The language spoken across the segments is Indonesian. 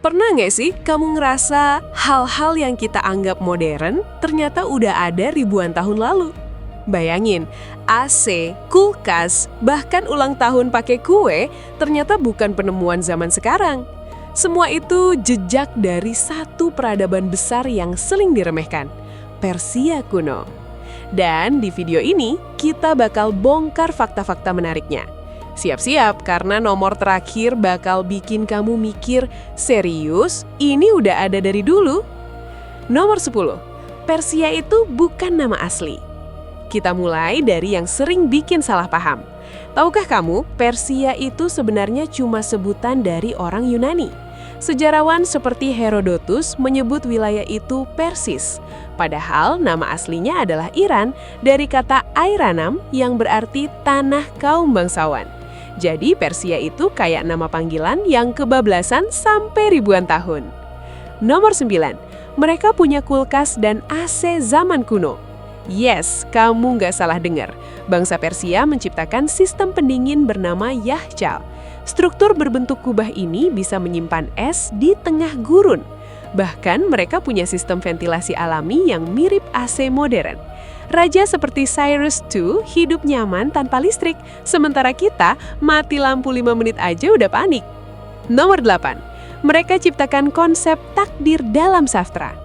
Pernah nggak sih kamu ngerasa hal-hal yang kita anggap modern ternyata udah ada ribuan tahun lalu? Bayangin, AC, kulkas, bahkan ulang tahun pakai kue ternyata bukan penemuan zaman sekarang. Semua itu jejak dari satu peradaban besar yang sering diremehkan, Persia kuno. Dan di video ini, kita bakal bongkar fakta-fakta menariknya. Siap-siap, karena nomor terakhir bakal bikin kamu mikir, serius? Ini udah ada dari dulu? Nomor 10, Persia itu bukan nama asli. Kita mulai dari yang sering bikin salah paham. Tahukah kamu, Persia itu sebenarnya cuma sebutan dari orang Yunani? Sejarawan seperti Herodotus menyebut wilayah itu Persis. Padahal nama aslinya adalah Iran dari kata Airanam yang berarti tanah kaum bangsawan. Jadi Persia itu kayak nama panggilan yang kebablasan sampai ribuan tahun. Nomor 9, mereka punya kulkas dan AC zaman kuno. Yes, kamu nggak salah dengar. Bangsa Persia menciptakan sistem pendingin bernama Yahchal. Struktur berbentuk kubah ini bisa menyimpan es di tengah gurun. Bahkan mereka punya sistem ventilasi alami yang mirip AC modern. Raja seperti Cyrus II hidup nyaman tanpa listrik, sementara kita mati lampu 5 menit aja udah panik. Nomor 8, mereka ciptakan konsep takdir dalam sastra.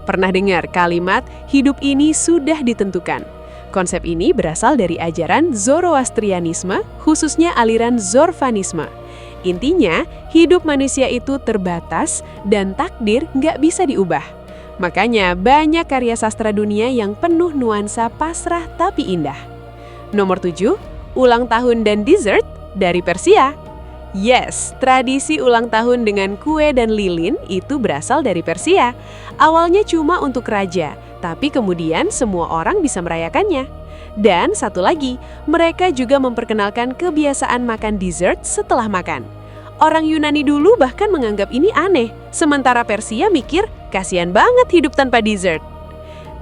Pernah dengar kalimat, hidup ini sudah ditentukan? Konsep ini berasal dari ajaran Zoroastrianisme, khususnya aliran Zorvanisme. Intinya, hidup manusia itu terbatas dan takdir nggak bisa diubah. Makanya banyak karya sastra dunia yang penuh nuansa pasrah tapi indah. Nomor 7, ulang tahun dan dessert dari Persia. Yes, tradisi ulang tahun dengan kue dan lilin itu berasal dari Persia. Awalnya cuma untuk raja, tapi kemudian semua orang bisa merayakannya. Dan satu lagi, mereka juga memperkenalkan kebiasaan makan dessert setelah makan. Orang Yunani dulu bahkan menganggap ini aneh, sementara Persia mikir, kasihan banget hidup tanpa dessert.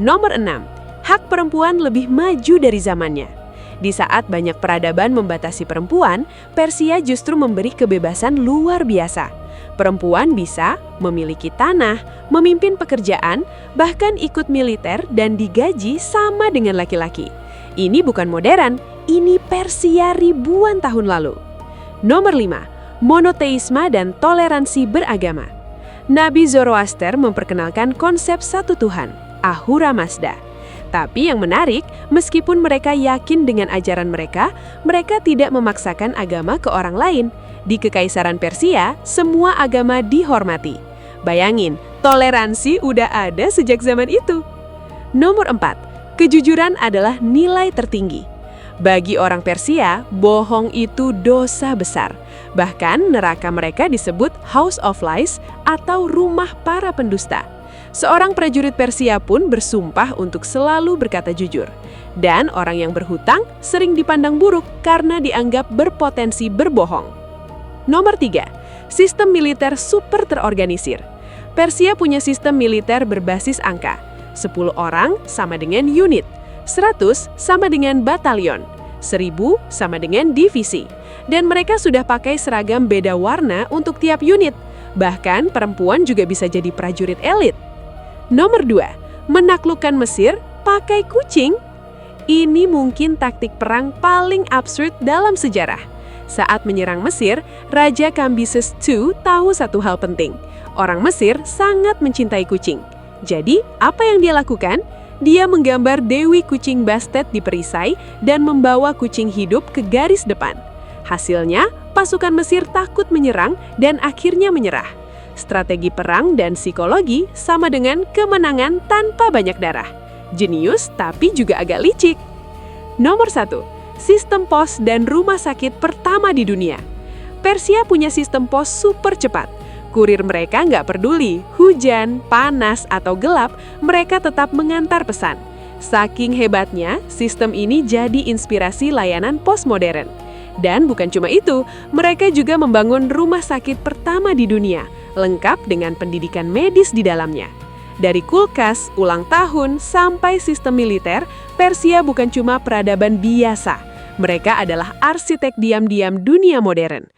Nomor 6, hak perempuan lebih maju dari zamannya. Di saat banyak peradaban membatasi perempuan, Persia justru memberi kebebasan luar biasa. Perempuan bisa memiliki tanah, memimpin pekerjaan, bahkan ikut militer dan digaji sama dengan laki-laki. Ini bukan modern, ini Persia ribuan tahun lalu. Nomor 5, monoteisme dan toleransi beragama. Nabi Zoroaster memperkenalkan konsep satu Tuhan, Ahura Mazda. Tapi yang menarik, meskipun mereka yakin dengan ajaran mereka, mereka tidak memaksakan agama ke orang lain. Di Kekaisaran Persia, semua agama dihormati. Bayangin, toleransi udah ada sejak zaman itu. Nomor 4, kejujuran adalah nilai tertinggi. Bagi orang Persia, bohong itu dosa besar. Bahkan neraka mereka disebut House of Lies atau rumah para pendusta. Seorang prajurit Persia pun bersumpah untuk selalu berkata jujur. Dan orang yang berhutang sering dipandang buruk karena dianggap berpotensi berbohong. Nomor 3, sistem militer super terorganisir. Persia punya sistem militer berbasis angka. 10 orang sama dengan unit, 100 sama dengan batalion, 1000 sama dengan divisi. Dan mereka sudah pakai seragam beda warna untuk tiap unit. Bahkan perempuan juga bisa jadi prajurit elit. Nomor 2, menaklukkan Mesir pakai kucing. Ini mungkin taktik perang paling absurd dalam sejarah. Saat menyerang Mesir, Raja Kambises II tahu satu hal penting. Orang Mesir sangat mencintai kucing. Jadi, apa yang dia lakukan? Dia menggambar Dewi Kucing Bastet di perisai dan membawa kucing hidup ke garis depan. Hasilnya, pasukan Mesir takut menyerang dan akhirnya menyerah. Strategi perang dan psikologi sama dengan kemenangan tanpa banyak darah. Jenius tapi juga agak licik. Nomor 1, sistem pos dan rumah sakit pertama di dunia. Persia punya sistem pos super cepat. Kurir mereka nggak peduli, hujan, panas, atau gelap, mereka tetap mengantar pesan. Saking hebatnya, sistem ini jadi inspirasi layanan postmodern. Dan bukan cuma itu, mereka juga membangun rumah sakit pertama di dunia, lengkap dengan pendidikan medis di dalamnya. Dari kulkas, ulang tahun, sampai sistem militer, Persia bukan cuma peradaban biasa. Mereka adalah arsitek diam-diam dunia modern.